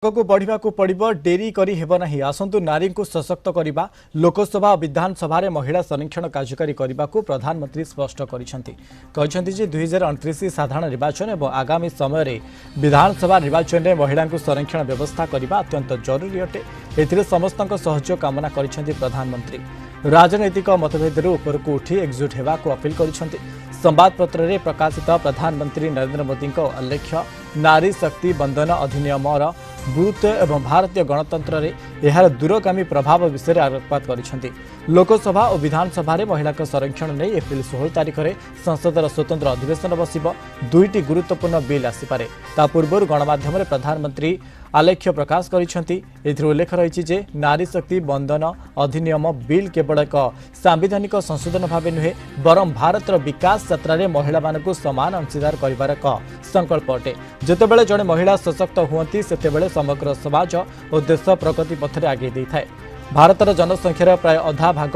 को बढ़ा पड़ो डेरी करी हेब नहीं आसंतु नारी को सशक्त करने लोकसभा और विधानसभा रे महिला संरक्षण कार्यकारी करने को प्रधानमंत्री स्पष्ट करिसेंति 2029 साधारण निर्वाचन और आगामी समय विधानसभा निर्वाचन में महिला संरक्षण व्यवस्था करने अत्यंत जरूरी अटे एथिरे समस्त सहयोग कामना करिसेंति प्रधानमंत्री राजनैतिक मतभेद ऊपर को उठी एकजुट होगा अपील करिसेंति संवादपत्र में प्रकाशित प्रधानमंत्री नरेंद्र मोदी उल्लेख्य नारी शक्ति बंधन अधिनियम गुरुत्व एवं भारतीय गणतंत्र रे यार दूरगामी प्रभाव विषय आलोकपात करिसेंति लोकसभा और विधानसभा महिला संरक्षण नहीं एप्रिल 16 तारिख में संसदर स्वतंत्र अधिवेशन बसिब दुईटी गुरुत्वपूर्ण बिल आसीपारे ता पूर्व गणमाध्यम प्रधानमंत्री आलेख्य प्रकाश करिसेंति उल्लेख रही नारी शक्ति बंधन अधिनियम बिल केवल एक सांविधानिक संशोधन भाव नुहे बरं भारत विकास यात्रा महिला मानक समान अंशीदार कर एक संकल्प अटे जितेबाला जड़े महिला सशक्त हुअती से समग्र समाज और देश प्रगति पथरे आगे थाए भारतर जनसंख्यार प्राय अधा भाग